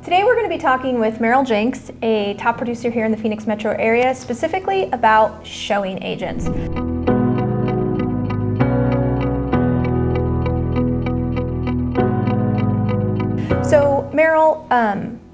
Today we're going to be talking with Merrill, a top producer here in the Phoenix metro area, specifically about showing agents. So Merrill,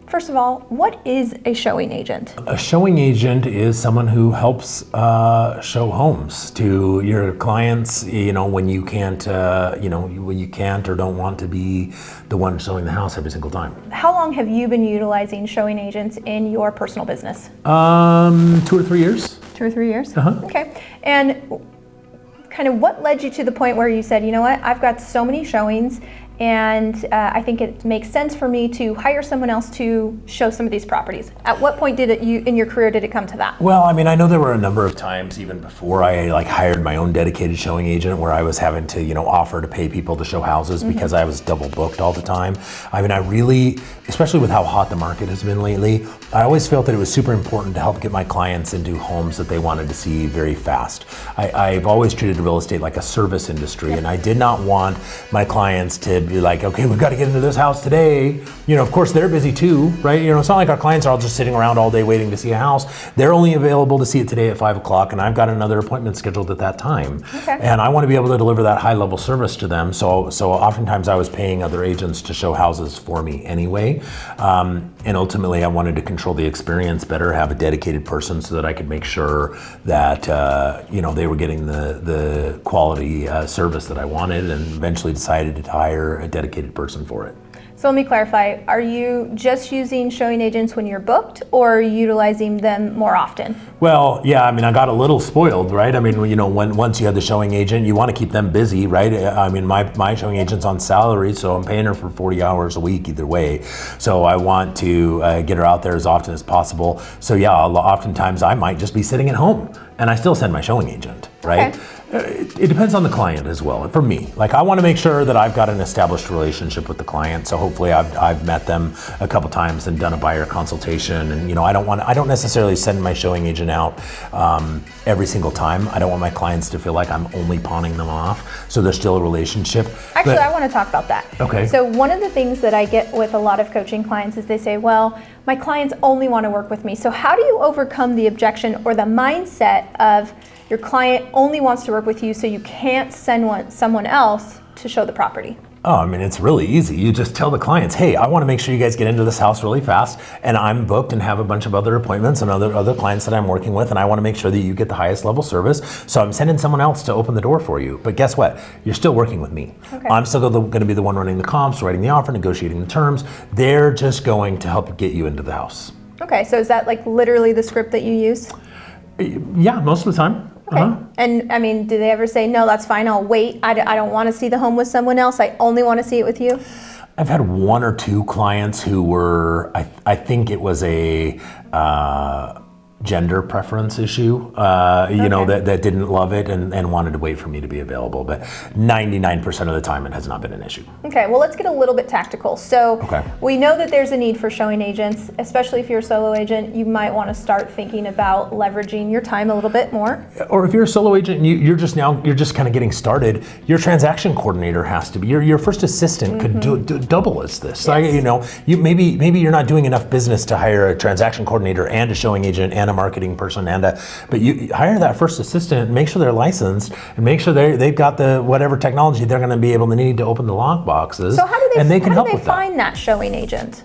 first of all, what is a showing agent? A showing agent is someone who helps show homes to your clients, when you can't, when you can't or don't want to be the one showing the house every single time. How long have you been utilizing showing agents in your personal business? 2 or 3 years. 2 or 3 years? Uh-huh. Okay. And kind of what led you to the point where you said, you know what, I've got so many showings and I think it makes sense for me to hire someone else to show some of these properties. At what point in your career did it come to that? Well, I know there were a number of times even before I hired my own dedicated showing agent where I was having to, offer to pay people to show houses because I was double booked all the time. I really, especially with how hot the market has been lately, I always felt that it was super important to help get my clients into homes that they wanted to see very fast. I've always treated real estate like a service industry, and I did not want my clients to be like, okay, we've got to get into this house today. Of course they're busy too, right? It's not like our clients are all just sitting around all day waiting to see a house. They're only available to see it today at 5 o'clock, and I've got another appointment scheduled at that time. Okay. And I want to be able to deliver that high level service to them. So oftentimes I was paying other agents to show houses for me anyway. And ultimately I wanted to control the experience better, have a dedicated person so that I could make sure that, they were getting the quality service that I wanted, and eventually decided to hire a dedicated person for it. So let me clarify, are you just using showing agents when you're booked, or are you utilizing them more often? Well, yeah, I got a little spoiled, right? Once you had the showing agent, you want to keep them busy, right? My showing agent's on salary, so I'm paying her for 40 hours a week either way. So I want to get her out there as often as possible. So yeah, oftentimes I might just be sitting at home and I still send my showing agent, right? Okay. It depends on the client as well. For me, I want to make sure that I've got an established relationship with the client. So hopefully I've met them a couple times and done a buyer consultation. And I don't necessarily send my showing agent out every single time. I don't want my clients to feel like I'm only pawning them off. So there's still a relationship. Actually, I want to talk about that. Okay. So one of the things that I get with a lot of coaching clients is they say, well, my clients only want to work with me. So how do you overcome the objection or the mindset of your client only wants to work with you, so you can't send someone else to show the property? Oh, it's really easy. You just tell the clients, hey, I want to make sure you guys get into this house really fast, and I'm booked and have a bunch of other appointments and other clients that I'm working with, and I want to make sure that you get the highest level service, so I'm sending someone else to open the door for you. But guess what? You're still working with me. Okay. I'm still going to be the one running the comps, writing the offer, negotiating the terms. They're just going to help get you into the house. Okay, so is that literally the script that you use? Yeah, most of the time. Okay. Uh-huh. And do they ever say, no, that's fine, I'll wait, I don't want to see the home with someone else, I only want to see it with you? I've had 1 or 2 clients who were, I think it was a gender preference issue, that didn't love it and wanted to wait for me to be available. But 99% of the time it has not been an issue. Okay, well, let's get a little bit tactical. So we know that there's a need for showing agents, especially if you're a solo agent. You might want to start thinking about leveraging your time a little bit more. Or if you're a solo agent and you're just kind of getting started, your transaction coordinator has to be, your first assistant could do double as this. Yes. Maybe you're not doing enough business to hire a transaction coordinator and a showing agent and a marketing person, but you hire that first assistant, make sure they're licensed, and make sure they've got the whatever technology they're going to be able to need to open the lock boxes. So how do they find that showing agent?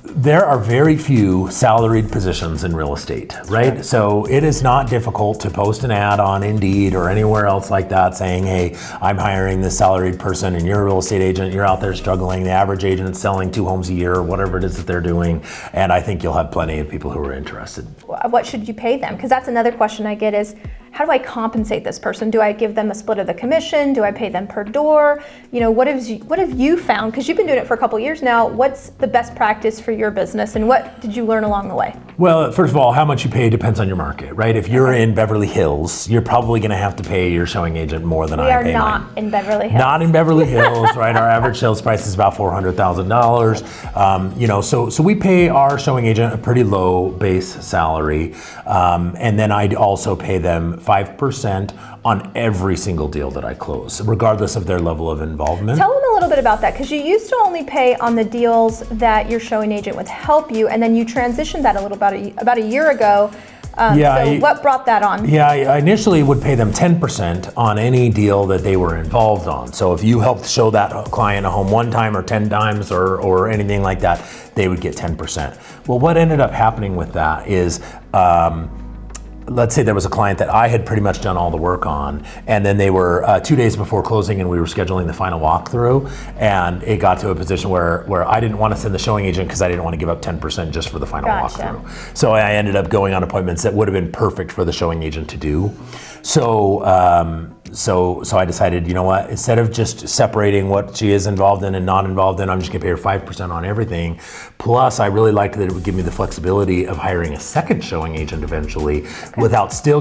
There are very few salaried positions in real estate, right? Sure. So it is not difficult to post an ad on Indeed or anywhere else like that saying, hey, I'm hiring this salaried person and you're a real estate agent, you're out there struggling, the average agent is selling 2 homes a year or whatever it is that they're doing, and I think you'll have plenty of people who are interested. What should you pay them? Because that's another question I get is, how do I compensate this person? Do I give them a split of the commission? Do I pay them per door? What have you found? Because you've been doing it for a couple of years now. What's the best practice for your business, and what did you learn along the way? Well, first of all, how much you pay depends on your market, right? If you're in Beverly Hills, you're probably going to have to pay your showing agent more than I pay mine. We are not in Beverly Hills. Not in Beverly Hills, right? Our average sales price is about $400,000. So we pay our showing agent a pretty low base salary, and then I'd also pay them 5% on every single deal that I close, regardless of their level of involvement. Tell them a little bit about that, because you used to only pay on the deals that your showing agent would help you, and then you transitioned that a little about a year ago. So what brought that on? Yeah, I initially would pay them 10% on any deal that they were involved on. So if you helped show that client a home 1 time or 10 times or anything like that, they would get 10%. Well, what ended up happening with that is, let's say there was a client that I had pretty much done all the work on, and then they were 2 days before closing and we were scheduling the final walkthrough, and it got to a position where I didn't want to send the showing agent because I didn't want to give up 10% just for the final walkthrough. So I ended up going on appointments that would have been perfect for the showing agent to do. So I decided, you know what, instead of just separating what she is involved in and not involved in, I'm just gonna pay her 5% on everything. Plus, I really liked that it would give me the flexibility of hiring a second showing agent eventually, without still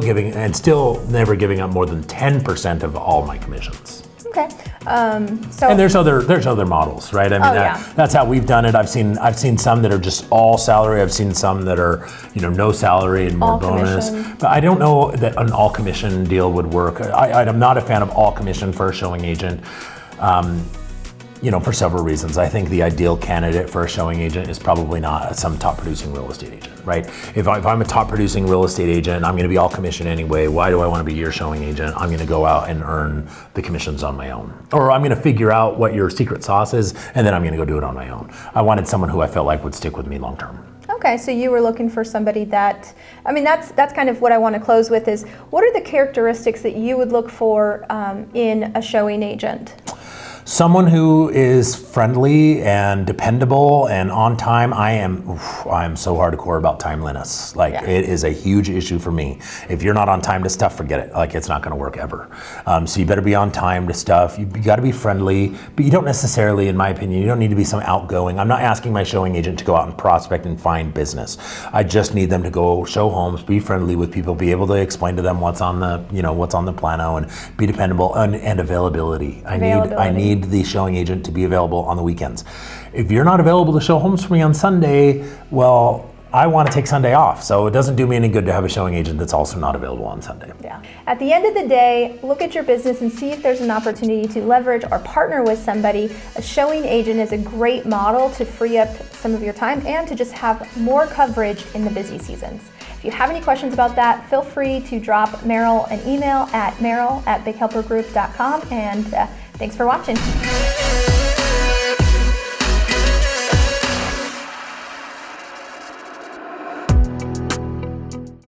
never giving up more than 10% of all my commissions. Okay. And there's other models, right? I mean, that's how we've done it. I've seen some that are just all salary. I've seen some that are, no salary and more all bonus. Commission. But I don't know that an all commission deal would work. I'm not a fan of all commission for a showing agent. For several reasons. I think the ideal candidate for a showing agent is probably not some top producing real estate agent, right? If I'm a top producing real estate agent, I'm gonna be all commission anyway. Why do I wanna be your showing agent? I'm gonna go out and earn the commissions on my own. Or I'm gonna figure out what your secret sauce is, and then I'm gonna go do it on my own. I wanted someone who I felt like would stick with me long term. Okay, so you were looking for somebody that, that's kind of what I want to close with is, what are the characteristics that you would look for in a showing agent? Someone who is friendly and dependable and on time. I am so hardcore about timeliness. It is a huge issue for me. If you're not on time to stuff, forget it. It's not gonna work ever. So you better be on time to stuff. You gotta be friendly, but you don't necessarily, in my opinion, you don't need to be some outgoing. I'm not asking my showing agent to go out and prospect and find business. I just need them to go show homes, be friendly with people, be able to explain to them what's on the plano, and be dependable and availability. I need the showing agent to be available on the weekends. If you're not available to show homes for me on Sunday, well, I want to take Sunday off. So it doesn't do me any good to have a showing agent that's also not available on Sunday. Yeah. At the end of the day, look at your business and see if there's an opportunity to leverage or partner with somebody. A showing agent is a great model to free up some of your time and to just have more coverage in the busy seasons. If you have any questions about that, feel free to drop Merrill an email at merrill@bighelpergroup.com, and thanks for watching.